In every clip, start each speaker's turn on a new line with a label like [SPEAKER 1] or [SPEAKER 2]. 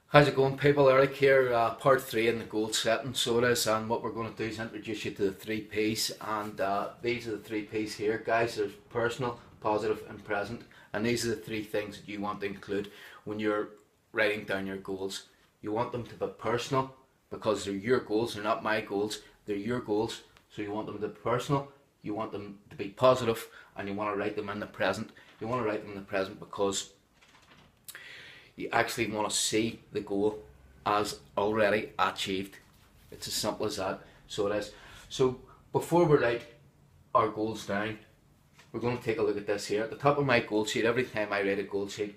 [SPEAKER 1] How's it going, people? Eric here, part three in the goal setting. So it is, and what we're going to do is introduce you to the three P's, and these are the three P's here, guys. There's personal, positive, and present, and these are the three things that you want to include when you're writing down your goals. You want them to be personal because they're your goals, they're not my goals, they're your goals. So you want them to be personal, you want them to be positive, and you want to write them in the present. You want to write them in the present because you actually want to see the goal as already achieved. It's as simple as that. So it is. So before we write our goals down, we're going to take a look at this here. At the top of my goal sheet, every time I write a goal sheet,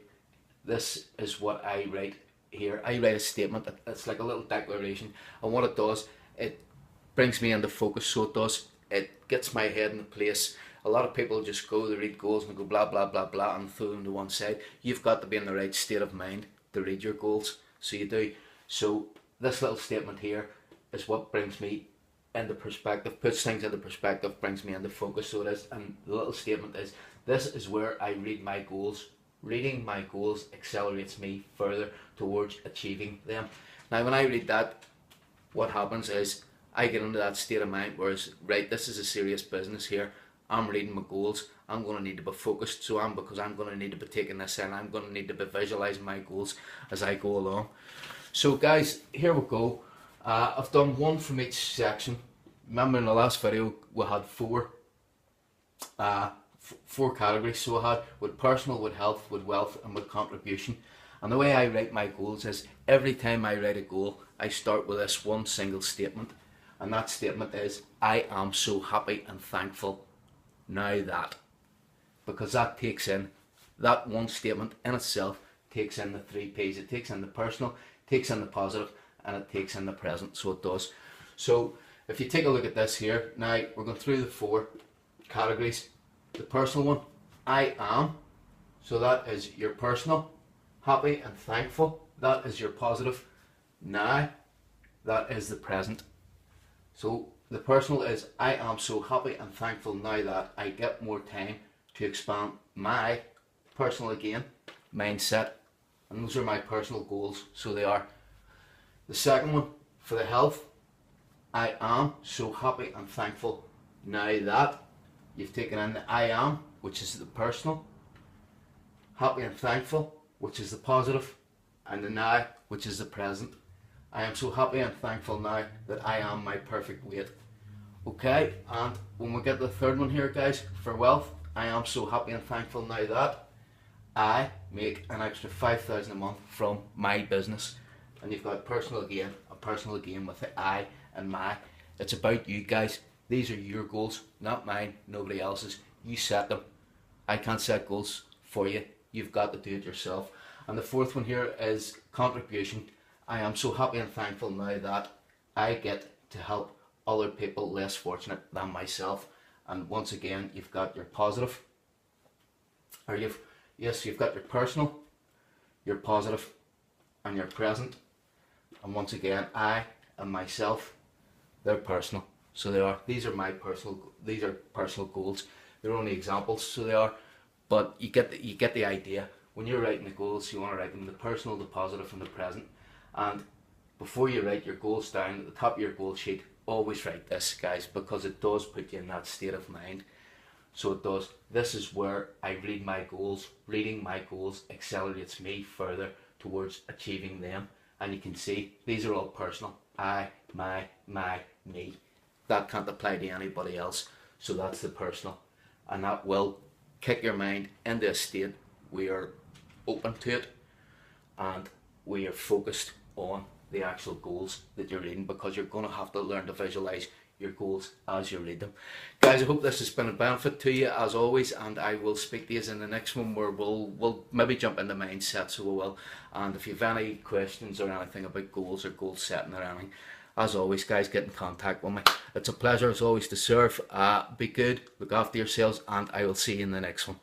[SPEAKER 1] this is what I write here. I write a statement. It's like a little declaration. And what it does, it brings me into focus. So it does. It gets my head in place. A lot of people just go, they read goals and go blah blah blah blah and throw them to one side. You've got to be in the right state of mind to read your goals, so you do. So this little statement here is what brings me into perspective, puts things into perspective, brings me into focus. So it is, and the little statement is, this is where I read my goals. Reading my goals accelerates me further towards achieving them. Now when I read that, what happens is I get into that state of mind where it's, right, this is a serious business here. I'm reading my goals. I'm going to need to be focused, because I'm going to need to be taking this in. I'm going to need to be visualising my goals as I go along. So guys, here we go. I've done one from each section. Remember in the last video we had four categories. So we had with personal, with health, with wealth, and with contribution. And the way I write my goals is every time I write a goal, I start with this one single statement. And that statement is, I am so happy and thankful now that, because that takes in, that one statement in itself takes in the three P's. It takes in the personal, takes in the positive, and it takes in the present. So it does. So if you take a look at this here, now we're going through the four categories. The personal one, I am, so that is your personal, happy and thankful, that is your positive, now, that is the present. So the personal is, I am so happy and thankful now that I get more time to expand my personal, again, mindset. And those are my personal goals, so they are. The second one, for the health, I am so happy and thankful now that. You've taken in the I am, which is the personal, happy and thankful, which is the positive, and the now, which is the present. I am so happy and thankful now that I am my perfect weight. Okay, and when we get the third one here, guys, for wealth, I am so happy and thankful now that I make an extra 5,000 a month from my business. And you've got personal again, a personal again with the I and my. It's about you guys. These are your goals, not mine, nobody else's. You set them. I can't set goals for you. You've got to do it yourself. And the fourth one here is contribution. I am so happy and thankful now that I get to help other people less fortunate than myself. And once again, you've got your positive, or you've got your personal, your positive, and your present. And once again, I and myself, they're personal. So they are. These are my personal goals. They're only examples, so they are. But you get the idea. When you're writing the goals, you want to write them the personal, the positive, and the present. And before you write your goals down at the top of your goal sheet, always write this, guys, because it does put you in that state of mind. So it does. This is where I read my goals. Reading my goals accelerates me further towards achieving them. And you can see these are all personal. I, my, me. That can't apply to anybody else. So that's the personal. And that will kick your mind into a state where you're open to it and where you're focused on the actual goals that you're reading, because you're going to have to learn to visualize your goals as you read them. Guys, I hope this has been a benefit to you as always, and I will speak to you in the next one where we'll maybe jump into mindset, so we will. And if you have any questions or anything about goals or goal setting or anything, as always, guys, get in contact with me. It's a pleasure as always to serve. Be good, look after yourselves, and I will see you in the next one.